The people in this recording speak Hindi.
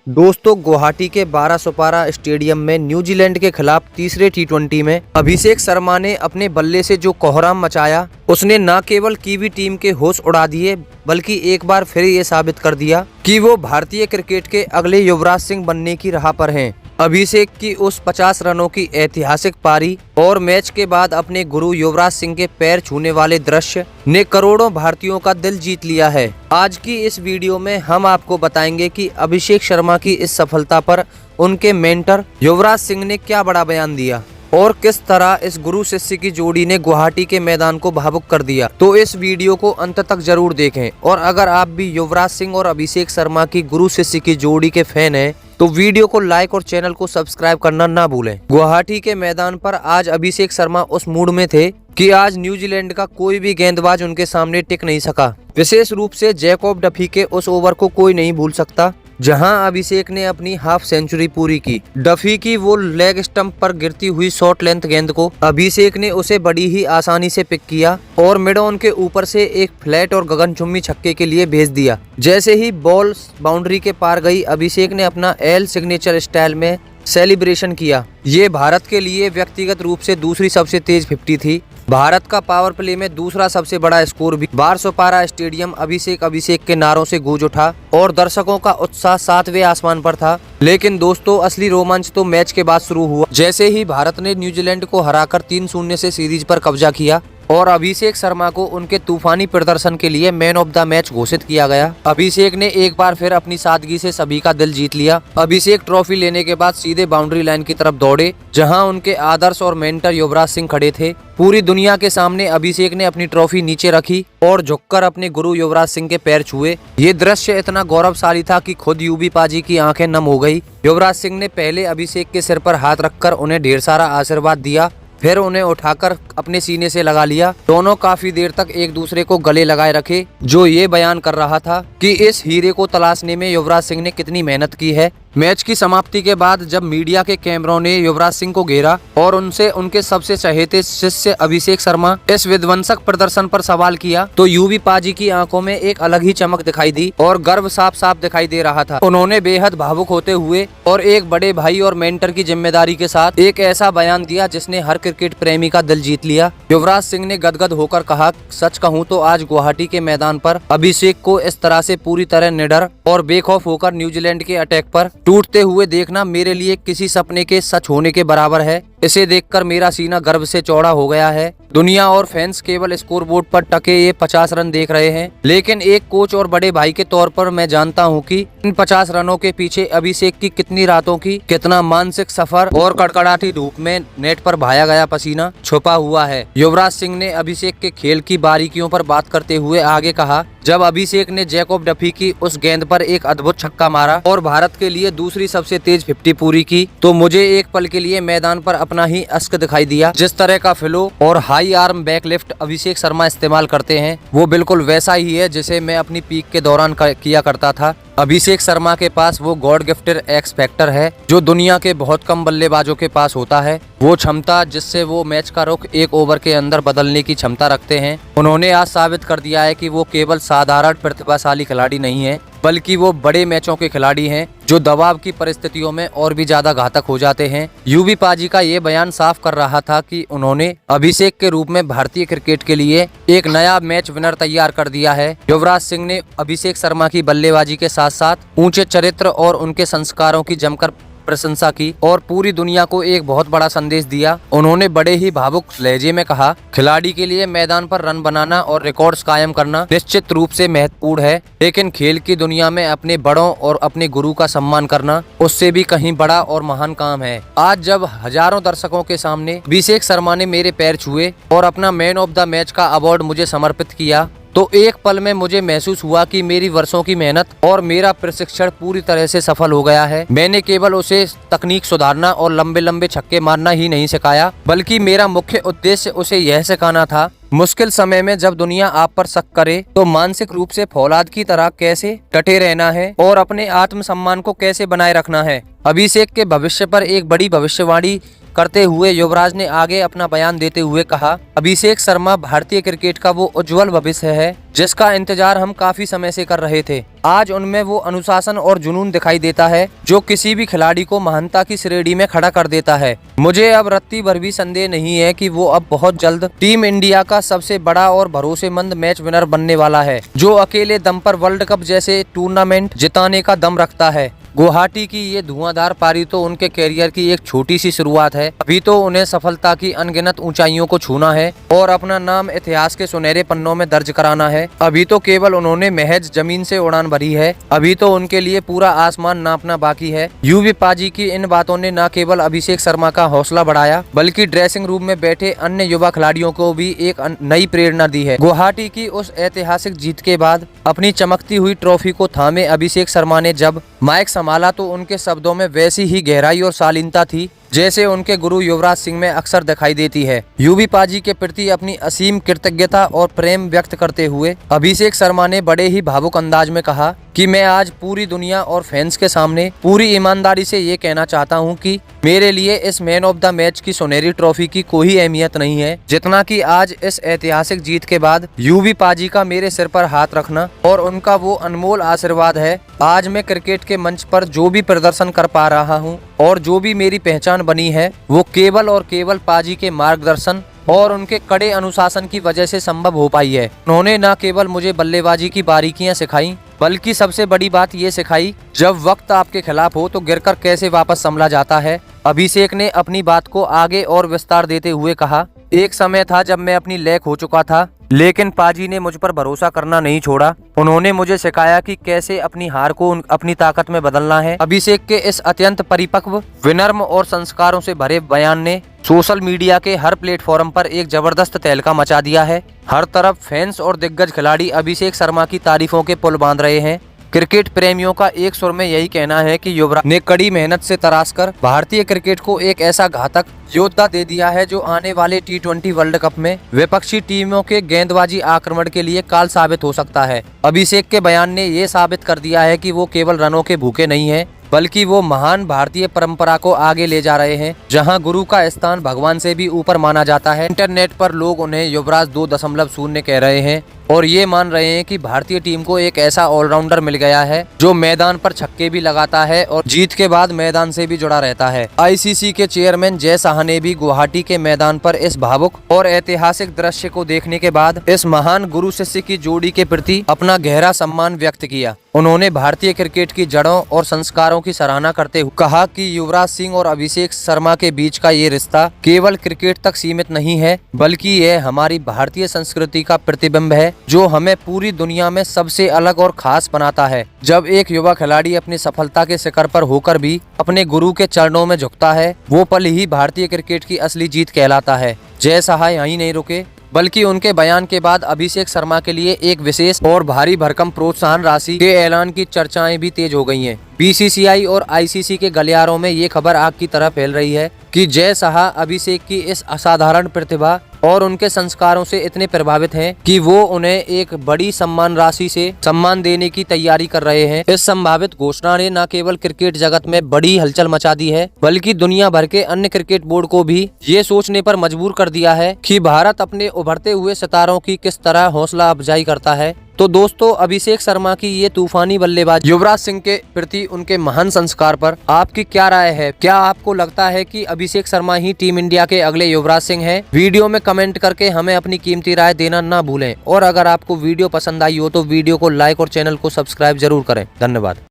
दोस्तों, गुवाहाटी के 12 स्टेडियम में न्यूजीलैंड के खिलाफ तीसरे टी20 में अभिषेक शर्मा ने अपने बल्ले से जो कोहराम मचाया, उसने न केवल कीवी टीम के होश उड़ा दिए बल्कि एक बार फिर ये साबित कर दिया कि वो भारतीय क्रिकेट के अगले युवराज सिंह बनने की राह पर हैं। अभिषेक की उस 50 रनों की ऐतिहासिक पारी और मैच के बाद अपने गुरु युवराज सिंह के पैर छूने वाले दृश्य ने करोड़ों भारतीयों का दिल जीत लिया है। आज की इस वीडियो में हम आपको बताएंगे कि अभिषेक शर्मा की इस सफलता पर उनके मेंटर युवराज सिंह ने क्या बड़ा बयान दिया और किस तरह इस गुरु शिष्य की जोड़ी ने गुवाहाटी के मैदान को भावुक कर दिया। तो इस वीडियो को अंत तक जरूर देखें और अगर आप भी युवराज सिंह और अभिषेक शर्मा की गुरु शिष्य की जोड़ी के फैन हैं तो वीडियो को लाइक और चैनल को सब्सक्राइब करना ना भूलें। गुवाहाटी के मैदान पर आज अभिषेक शर्मा उस मूड में थे कि आज न्यूजीलैंड का कोई भी गेंदबाज उनके सामने टिक नहीं सका। विशेष रूप से जैकब डफी के उस ओवर को कोई नहीं भूल सकता जहां अभिषेक ने अपनी हाफ सेंचुरी पूरी की। डफी की वो लेग स्टंप पर गिरती हुई शॉर्ट लेंथ गेंद को अभिषेक ने उसे बड़ी ही आसानी से पिक किया और मिड ऑन के ऊपर से एक फ्लैट और गगनचुंबी छक्के के लिए भेज दिया। जैसे ही बॉल बाउंड्री के पार गई, अभिषेक ने अपना एल सिग्नेचर स्टाइल में सेलिब्रेशन किया। ये भारत के लिए व्यक्तिगत रूप से दूसरी सबसे तेज 50 थी। भारत का पावर प्ले में दूसरा सबसे बड़ा स्कोर भी। 12 स्टेडियम अभिषेक के नारों से गूंज उठा और दर्शकों का उत्साह 7वें आसमान पर था। लेकिन दोस्तों, असली रोमांच तो मैच के बाद शुरू हुआ, जैसे ही भारत ने न्यूजीलैंड को हराकर 3-0 से सीरीज पर कब्जा किया और अभिषेक शर्मा को उनके तूफानी प्रदर्शन के लिए मैन ऑफ द मैच घोषित किया गया। अभिषेक ने एक बार फिर अपनी सादगी से सभी का दिल जीत लिया। अभिषेक ट्रॉफी लेने के बाद सीधे बाउंड्री लाइन की तरफ दौड़े जहां उनके आदर्श और मेंटर युवराज सिंह खड़े थे। पूरी दुनिया के सामने अभिषेक ने अपनी ट्रॉफी नीचे रखी और झुककर अपने गुरु युवराज सिंह के पैर छुए। ये दृश्य इतना गौरवशाली था कि खुद यूबी पाजी की आंखें नम हो गई। युवराज सिंह ने पहले अभिषेक के सिर पर हाथ रखकर उन्हें ढेर सारा आशीर्वाद दिया, फिर उन्हें उठाकर अपने सीने से लगा लिया। दोनों काफी देर तक एक दूसरे को गले लगाए रखे, जो ये बयान कर रहा था कि इस हीरे को तलाशने में युवराज सिंह ने कितनी मेहनत की है। मैच की समाप्ति के बाद जब मीडिया के कैमरों ने युवराज सिंह को घेरा और उनसे उनके सबसे चहेते शिष्य अभिषेक शर्मा इस विध्वंसक प्रदर्शन पर सवाल किया तो यूवी पाजी की आंखों में एक अलग ही चमक दिखाई दी और गर्व साफ साफ दिखाई दे रहा था। उन्होंने बेहद भावुक होते हुए और एक बड़े भाई और मेंटर की जिम्मेदारी के साथ एक ऐसा बयान दिया जिसने हर क्रिकेट प्रेमी का दिल जीत लिया। युवराज सिंह ने गदगद होकर कहा, सच कहूँ तो आज गुवाहाटी के मैदान पर अभिषेक को इस तरह से पूरी तरह निडर और बेखौफ होकर न्यूजीलैंड के अटैक पर टूटते हुए देखना मेरे लिए किसी सपने के सच होने के बराबर है। इसे देखकर मेरा सीना गर्व से चौड़ा हो गया है। दुनिया और फैंस केवल स्कोरबोर्ड पर टके ये 50 रन देख रहे हैं, लेकिन एक कोच और बड़े भाई के तौर पर मैं जानता हूं कि इन 50 रनों के पीछे अभिषेक की कितनी रातों की, कितना मानसिक सफर और कड़कड़ाती धूप में नेट पर बहाया गया पसीना छुपा हुआ है। युवराज सिंह ने अभिषेक के खेल की बारीकियों पर बात करते हुए आगे कहा, जब अभिषेक ने जैकब डफी की उस गेंद पर एक अद्भुत छक्का मारा और भारत के लिए दूसरी सबसे तेज 50 पूरी की तो मुझे एक पल के लिए मैदान पर अपना ही अश्क दिखाई दिया। जिस तरह का फ्लो और high arm backlift Abhishek Sharma इस्तेमाल करते हैं वो बिल्कुल वैसा ही है जिसे मैं अपनी पीक के दौरान किया करता था। अभिषेक शर्मा के पास वो गॉड गिफ्टेड एक्स फैक्टर है जो दुनिया के बहुत कम बल्लेबाजों के पास होता है। वो क्षमता जिससे वो मैच का रुख एक ओवर के अंदर बदलने की क्षमता रखते हैं। उन्होंने आज साबित कर दिया है कि वो केवल साधारण प्रतिभाशाली खिलाड़ी नहीं है बल्कि वो बड़े मैचों के खिलाड़ी हैं जो दबाव की परिस्थितियों में और भी ज्यादा घातक हो जाते हैं। यूवी पाजी का ये बयान साफ कर रहा था कि उन्होंने अभिषेक के रूप में भारतीय क्रिकेट के लिए एक नया मैच विनर तैयार कर दिया है। युवराज सिंह ने अभिषेक शर्मा की बल्लेबाजी के साथ साथ ऊंचे चरित्र और उनके संस्कारों की जमकर प्रशंसा की और पूरी दुनिया को एक बहुत बड़ा संदेश दिया। उन्होंने बड़े ही भावुक लहजे में कहा, खिलाड़ी के लिए मैदान पर रन बनाना और रिकॉर्ड्स कायम करना निश्चित रूप से महत्वपूर्ण है, लेकिन खेल की दुनिया में अपने बड़ों और अपने गुरु का सम्मान करना उससे भी कहीं बड़ा और महान काम है। आज जब हजारों दर्शकों के सामने अभिषेक शर्मा ने मेरे पैर छुए और अपना मैन ऑफ द मैच का अवार्ड मुझे समर्पित किया तो एक पल में मुझे महसूस हुआ कि मेरी वर्षों की मेहनत और मेरा प्रशिक्षण पूरी तरह से सफल हो गया है। मैंने केवल उसे तकनीक सुधारना और लंबे लंबे छक्के मारना ही नहीं सिखाया, बल्कि मेरा मुख्य उद्देश्य उसे यह सिखाना था मुश्किल समय में जब दुनिया आप पर शक करे तो मानसिक रूप से फौलाद की तरह कैसे डटे रहना है और अपने आत्मसम्मान को कैसे बनाए रखना है। अभिषेक के भविष्य पर एक बड़ी भविष्यवाणी करते हुए युवराज ने आगे अपना बयान देते हुए कहा, अभिषेक शर्मा भारतीय क्रिकेट का वो उज्जवल भविष्य है जिसका इंतजार हम काफी समय से कर रहे थे। आज उनमें वो अनुशासन और जुनून दिखाई देता है जो किसी भी खिलाड़ी को महानता की श्रेणी में खड़ा कर देता है। मुझे अब रत्ती भर भी संदेह नहीं है कि वो अब बहुत जल्द टीम इंडिया का सबसे बड़ा और भरोसेमंद मैच विनर बनने वाला है, जो अकेले दम पर वर्ल्ड कप जैसे टूर्नामेंट जिताने का दम रखता है। गुवाहाटी की ये धुआंधार पारी तो उनके कैरियर की एक छोटी सी शुरुआत है। अभी तो उन्हें सफलता की अनगिनत ऊंचाइयों को छूना है और अपना नाम इतिहास के सुनहरे पन्नों में दर्ज कराना है। अभी तो केवल उन्होंने महज जमीन से उड़ान भरी है। अभी तो उनके लिए पूरा आसमान नापना बाकी है। यूवी पाजी की इन बातों ने न केवल अभिषेक शर्मा का हौसला बढ़ाया बल्कि ड्रेसिंग रूम में बैठे अन्य युवा खिलाड़ियों को भी एक नई प्रेरणा दी है। गुवाहाटी की उस ऐतिहासिक जीत के बाद अपनी चमकती हुई ट्रॉफी को थामे अभिषेक शर्मा ने जब माइक संभाला तो उनके शब्दों में वैसी ही गहराई और शालीनता थी जैसे उनके गुरु युवराज सिंह में अक्सर दिखाई देती है। यूवी पाजी के प्रति अपनी असीम कृतज्ञता और प्रेम व्यक्त करते हुए अभिषेक शर्मा ने बड़े ही भावुक अंदाज में कहा कि मैं आज पूरी दुनिया और फैंस के सामने पूरी ईमानदारी से ये कहना चाहता हूँ कि मेरे लिए इस मैन ऑफ द मैच की सुनहरी ट्रॉफी की कोई अहमियत नहीं है जितना कि आज इस ऐतिहासिक जीत के बाद यूवी पाजी का मेरे सिर पर हाथ रखना और उनका वो अनमोल आशीर्वाद है। आज मैं क्रिकेट के मंच पर जो भी प्रदर्शन कर पा रहा हूँ और जो भी मेरी पहचान बनी है वो केवल और केवल पाजी के मार्गदर्शन और उनके कड़े अनुशासन की वजह से संभव हो पाई है। उन्होंने न केवल मुझे बल्लेबाजी की बारीकियां सिखाई बल्कि सबसे बड़ी बात ये सिखाई जब वक्त आपके खिलाफ हो तो गिरकर कैसे वापस संभला जाता है। अभिषेक ने अपनी बात को आगे और विस्तार देते हुए कहा, एक समय था जब मैं अपनी लैक हो चुका था लेकिन पाजी ने मुझ पर भरोसा करना नहीं छोड़ा। उन्होंने मुझे सिखाया कि कैसे अपनी हार को अपनी ताकत में बदलना है। अभिषेक के इस अत्यंत परिपक्व, विनम्र और संस्कारों से भरे बयान ने सोशल मीडिया के हर प्लेटफॉर्म पर एक जबरदस्त तहलका मचा दिया है। हर तरफ फैंस और दिग्गज खिलाड़ी अभिषेक शर्मा की तारीफों के पुल बांध रहे हैं। क्रिकेट प्रेमियों का एक सुर में यही कहना है कि युवराज ने कड़ी मेहनत से तराश कर भारतीय क्रिकेट को एक ऐसा घातक योद्धा दे दिया है जो आने वाले T20 वर्ल्ड कप में विपक्षी टीमों के गेंदबाजी आक्रमण के लिए काल साबित हो सकता है। अभिषेक के बयान ने ये साबित कर दिया है कि वो केवल रनों के भूखे नहीं हैं बल्कि वो महान भारतीय परंपरा को आगे ले जा रहे हैं जहां गुरु का स्थान भगवान से भी ऊपर माना जाता है। इंटरनेट पर लोग उन्हें युवराज 2.0 कह रहे हैं और ये मान रहे हैं कि भारतीय टीम को एक ऐसा ऑलराउंडर मिल गया है जो मैदान पर छक्के भी लगाता है और जीत के बाद मैदान से भी जुड़ा रहता है। आईसीसी के चेयरमैन जय शाह ने भी गुवाहाटी के मैदान पर इस भावुक और ऐतिहासिक दृश्य को देखने के बाद इस महान गुरु शिष्य की जोड़ी के प्रति अपना गहरा सम्मान व्यक्त किया। उन्होंने भारतीय क्रिकेट की जड़ों और संस्कारों की सराहना करते हुए कहा कि युवराज सिंह और अभिषेक शर्मा के बीच का ये रिश्ता केवल क्रिकेट तक सीमित नहीं है बल्कि यह हमारी भारतीय संस्कृति का प्रतिबिंब है जो हमें पूरी दुनिया में सबसे अलग और खास बनाता है। जब एक युवा खिलाड़ी अपनी सफलता के शिखर पर होकर भी अपने गुरु के चरणों में झुकता है वो पल ही भारतीय क्रिकेट की असली जीत कहलाता है। जय शाह यहीं नहीं रुके बल्कि उनके बयान के बाद अभिषेक शर्मा के लिए एक विशेष और भारी भरकम प्रोत्साहन राशि के ऐलान की चर्चाएं भी तेज हो गई हैं। बीसीसीआई और आईसीसी के गलियारों में ये खबर आग की तरह फैल रही है कि जय शाह अभिषेक की इस असाधारण प्रतिभा और उनके संस्कारों से इतने प्रभावित हैं कि वो उन्हें एक बड़ी सम्मान राशि से सम्मान देने की तैयारी कर रहे हैं। इस संभावित घोषणा ने न केवल क्रिकेट जगत में बड़ी हलचल मचा दी है बल्कि दुनिया भर के अन्य क्रिकेट बोर्ड को भी ये सोचने पर मजबूर कर दिया है कि भारत अपने उभरते हुए सितारों की किस तरह हौसला अफजाई करता है। तो दोस्तों, अभिषेक शर्मा की ये तूफानी बल्लेबाज युवराज सिंह के प्रति उनके महान संस्कार पर आपकी क्या राय है? क्या आपको लगता है कि अभिषेक शर्मा ही टीम इंडिया के अगले युवराज सिंह हैं? वीडियो में कमेंट करके हमें अपनी कीमती राय देना ना भूलें और अगर आपको वीडियो पसंद आई हो तो वीडियो को लाइक और चैनल को सब्सक्राइब जरूर करें। धन्यवाद।